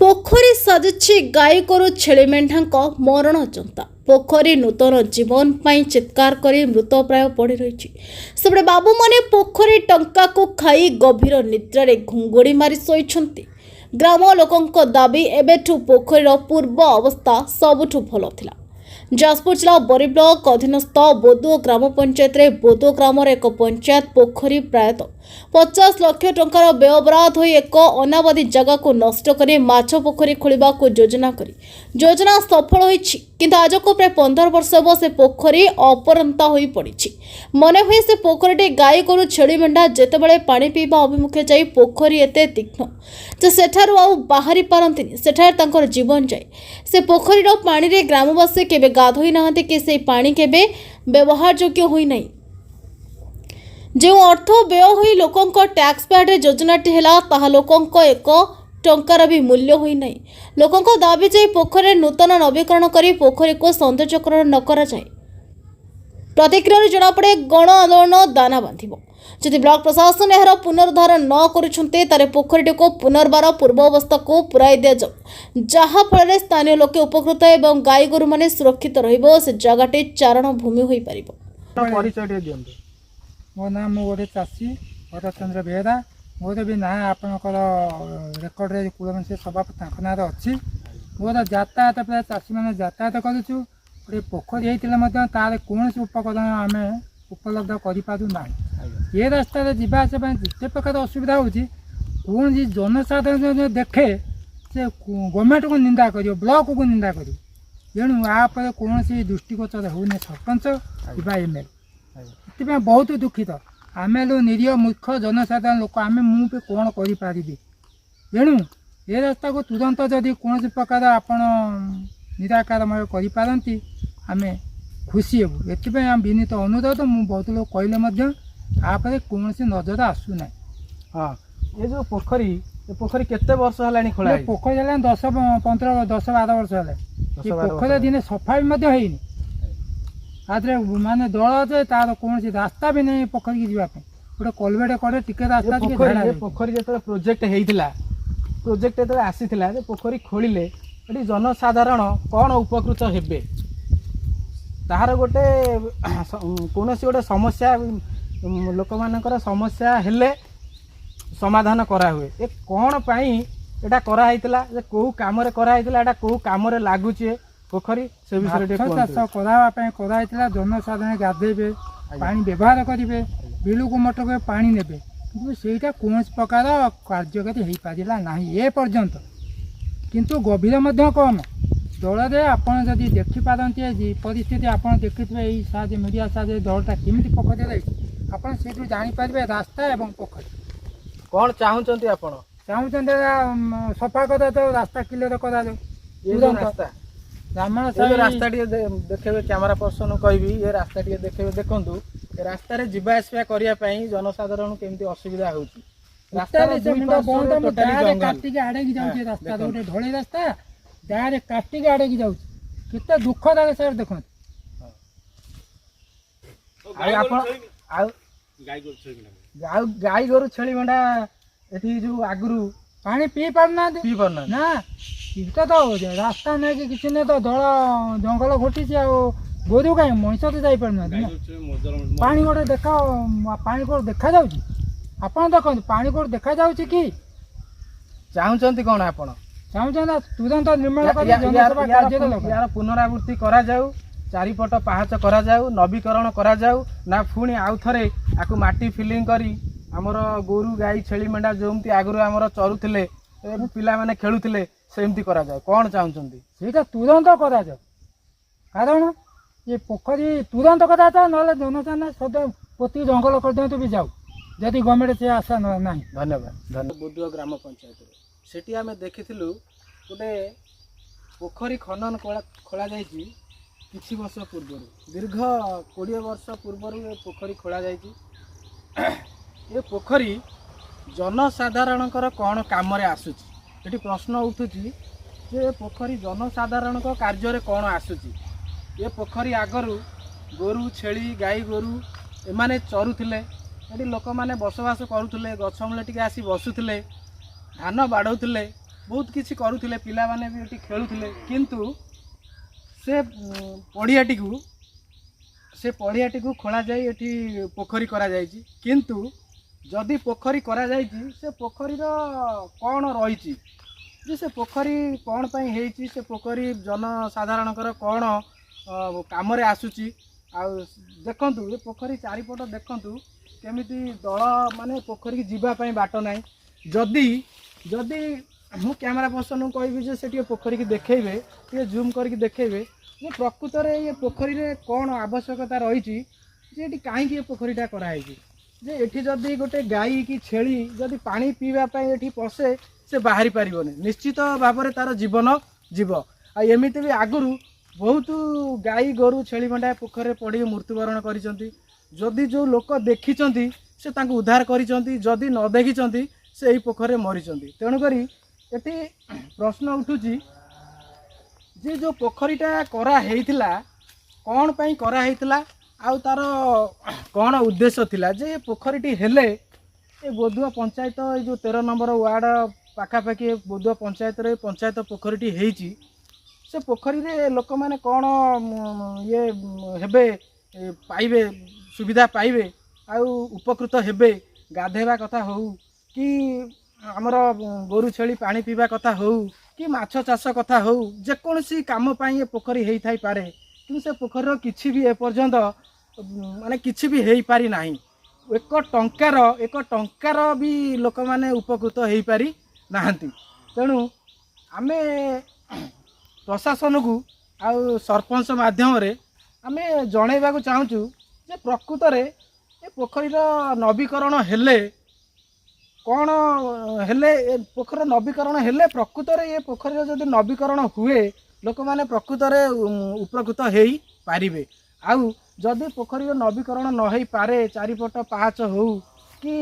पोखरी साजिछि गाई गोरु छेली मेंढांक मरण जंता। पोखरी नूतन जीवन पाई चित्कार करी मृतप्राय पड़ी रही। सेबड़े बाबू माने पोखरी टंका को खाई गभीर निद्रारे घुंगुड़ी मारी शोइछंती। ग्राम लोकंक दाबी एबेठु पोखरीर पूर्व अवस्था सबुठु भल थिला। जाजपुर जिला बरी ब्लॉक अधीनस्थ बोदो ग्राम पंचायत रे बोदो ग्राम एक पंचायत पोखरी प्रायत 50 लाख टंकार व्ययबराद हो एक अनाबादी जगह को नष्ट कर माछ पोखरी खोलिबा को योजना सफल होईछि। किंतु आज को प्राय 15 वर्ष ହେବ से पोखरी अपरंता होई पड़िछि। मने हुए से पोखरीटे गाई गोरु छेली मेंढा जेतेबेले पानी पीबा अभिमुखे जाई पोखरी एते तीक्ष्ण जे सेठारु आउ बाहरी पारंतिनि। सेठार तांकर जीवन जाय। से पोखरीर पानी रे ग्रामवासी केबे गाधोई नाहंते कि से पानी केबे व्यवहार योग्य होई नै। जो अर्थ व्यय होई लोकंक टैक्स पैड योजनाटी है ताहा लोकंक एक टंकार भी मूल्य होई नै। लोकंक दाबी जे पोखरी नूतन नवीकरण करी पोखरी को सौंदर्यकरण न करा जाए। प्रतिक्रिया जनापड़े गण आंदोलन दाना बांधिब। जदि ब्लॉक प्रशासन यार पुनरुद्धार न करुछन्ते तारे पोखरीटी को पुनर्बार पूर्व अवस्था को पुराई दिया जाऊ, जहा फल स्थानीय लोके उपकृत एवं गाई गोरु माने सुरक्षित रहिबो। से जगहटी चारण भूमि होई परिबो। मो नाम गोटे चाषी भरतचंद्र बेहरा। मोर भी ना आपणकर रेकर्ड कूलवंशी सभापति ना अच्छी। मोर यातायात प्राय चाषी मैंने यातायात करुचु। गोटे पोखरी होता तार कौन उपकरण आम उपलब्ध करूना। ये रास्तार जावास जिते प्रकार असुविधा होती कौन जनसाधारण देखे से गवर्नमेंट को निंदा कर ब्लॉक को निंदा कर तेणु यापर कौन दृष्टिगोचर होने सरपंच एमएलए से बहुत दुखित। आम निरीह मूर्ख जनसाधारण लोक आम मुझे कौन करी। तेणु ये रास्ता को तुरंत जदि कौन प्रकार आपण निराकारमय करती आम खुशी हेबू। एथपाई आम विनीत अनुरोध मु बहुत लोग कहले आपरे कौन नजर आसूना। हाँ ये जो पोखरी केते वर्ष है खोला? पोखरी है 10-15 10-12 वर्ष है। पोखरी दिन सफा भी आदरे माने दल जे तार कौन रास्ता भी नहीं पोखरी की जावाई गोटे कलवेट करे टिके रास्ता। पोखरी जो प्रोजेक्ट होता प्रोजेक्ट जो आसीला पोखरी खोलिले ये जनसाधारण कौन उपकृत हेबे तार गोटे कौन गोटे समस्या लोक मानकर समस्या हेले समाधान करा हुए। ए कौन पाई एटा करा हैतला जे को काम रे करा हैतला एटा को काम रे लागुचे पोखरी से विषय चाष कराइला जनसाधारण गाधेबे पानी व्यवहार करेंगे बिलू को मटक पानी नेबे किंतु सेटा कौन प्रकार कार्यकारी हो पारा ना ए पर्यंत। किंतु गभीर कम दल आपड़ जदि देखिपारती परिस्थिति आप देखिए यही मीडिया साहय दलटा केमी पोखरी आप जापर रास्ता एवं पोखरी कौन चाहते आप सफा कर रास्ता क्लियर करा रास्ता देखे कैमरा पर्सन कह ये रास्ता देखे देखु रास्ता जीवा आसवा करने जनसाधारण केमती असुविधा हो ढोली रास्ता डायरेक्ट काटिक आड़े जाते दुखदायक सर देख गाई गोरु छेली मेढा ये जो आगु पानी पी पारना ना इटा तो रास्ता नहीं कि किसी ने तो दल जंगल घटी गोरु कहीं मनीष तो जापर पानी गोटे देखा पानी कौन देखा जा देखो पानी कौन देखा जा चाहते कौन आप चाहते तुरंत निर्माण यार पुनरावृत्ति करा जाऊ चारिपट पाहाच करा जाऊ नवीकरण करा जाऊ ना पुणी आउ थे आपको माटी फिलिंग करी आमर गोरु गाई छेली मेढा जमती आगु आमर चरुले पिला माने खेलुले सेमती करा जाए कौन चाहते से तुरंत करा जाऊ कारण ये पोखरी तुरंत करा जाए ना जनसाधारण सदा प्रति जंगल कर दिखाँ भी जाऊ जदि गवर्नमेंट से आशा ना। धन्यवाद बोदुआ ग्राम पंचायत सेठी आम देखी गोटे पोखरी खनन खोल जा किछि वर्ष पूर्व दीर्घ 20 वर्ष पूर्व ये पोखरी खोल जा ये पोखरी जनसाधारण कौन कम आसूची प्रश्न उठुची जे पोखरी जनसाधारण कार्य कौन आसूची। ये पोखरी आगरू गोरु छेली गाई गोरु एमाने चरुले ये लोक मैंने बसवास करुले गछ मूले टी आसी बसुले धान बाड़ौले बहुत किसी करुले पिला माने भी ये खेलुले किंतु से पड़ियाटी को खोल जाए ये पोखरी करा जायछि किंतु जदि पोखरी करा जायछि से पोखरीर कौन रही से पोखरी कौन पाई हेछि से पोखरी जनसाधारणकर कौन काम रे आसुची आ देखंतु ये पोखरी चारिपट देखंतु केमिति दल माने पोखरी की जीवा पाई बाट नाही जदि जदि मु कैमरा पर्सन कहबी जे से पोखरी की देखेबे ये जूम करके देखेबे जे प्रकृत रे ये पोखरी रे कौन आवश्यकता रही जे कहीं ये पोखरीटा कराई जे एठी जदि गोटे गाई कि छेली जदि पानी पीवा पाई एठी पसे से बाहरी पारिबने निश्चित भाव में तार जीवन जीव आ एमिति भी आगुरु बहुत गाई गोरु छेली मेंढा पोखरी पड़ी मृत्युवरण करिसंती जदि जो लोक देखिचंती से तांको उद्धार करिसंती जदि न देखिचंती से एही पोखरी मरिचंती तेणु करी एठी प्रश्न उठुची जे जो पोखरीटा करा हेइथिला कौन पाई करा हेइथिला आ तार कौन उद्देश्य थिला जे पोखरीटी हेले ए बोधुआ पंचायत ये जो 13 नंबर वार्ड पाखापाखि बोधुआ पंचायत रे पंचायत पोखरीटी हेइची से पोखरी रे लोक माने कौन ये हेबे पाइबे सुविधा पाइबे आउ उपकृत हेबे गाधेवा कथा हो कि आमर गोरु छेली पानी पीवा कथा हो कि माछ चाष कथा हो जेकोसी काम पाई ये पोखरी हेई थाई पारे कि से पोखरीर किछि भी एपर्यंत माने किछि भी हेई पारि नाही एक टंकार भी लोक माने उपकृत हेई पारि नाहंती तेणु आमे प्रशासन को आउ सरपंच माध्यम रे आमे जणैबा को चाहूँ जे प्रकृत रे ये पोखरीर नवीकरण हेले कौन हेले पोखर नवीकरण हेले प्रकृत रे ये पोखरीर जदि नवीकरण हुए लोक माने प्रकृत रे उपकृत हेई पारिबे आउ जदि पोखरीर नवीकरण न हेई पारे चारिपट पाहाच हो कि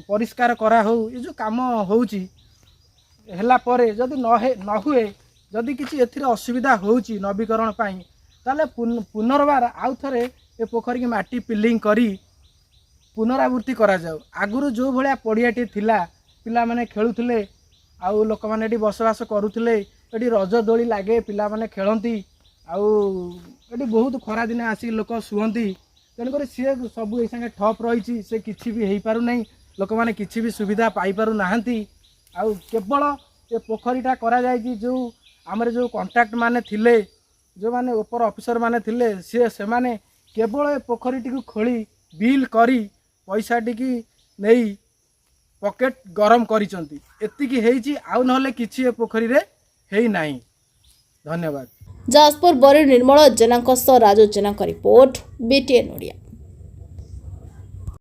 परिष्कार करा हो ये जो काम होउची हेला परे जदि न हुए जदि किसी एथिरे असुविधा होउची नवीकरण पाई ताले पुनर्बार आउ थरे ए पोखरी की माटी पिलिंग करी पुनरावृत्ति करा जाऊ आगुरु जो भलिया पड़ियाटी थिला पिला माने खेलुथिले आउ लोक माने एठी बसवास करुथिले एठी रज दोली लागे पिला माने खेलंती आउ एठी बहुत खरा दिने आसी लोक सुहंती तेणु करी सी सब ए संगे ठप रही से किछि भी हेई पारु नहीं लोक माने किछि भी सुविधा पाई पारु नाहंती आउ केवल ए पोखरीटा करा जायछि जो आमरे जो कॉन्ट्रैक्ट माने थिले जो माने ऊपर ऑफिसर माने थिले से माने केवल ए पोखरीटी को खोली बिल करी पैसा टी नहीं पॉकेट गरम करिसंती एतिकी हेइची आउ नहले किछि ए पोखरी रे हेई नाही धन्यवाद। जाजपुर बरी निर्मल जेना राजू जेना रिपोर्ट बीटीएन ओडिया।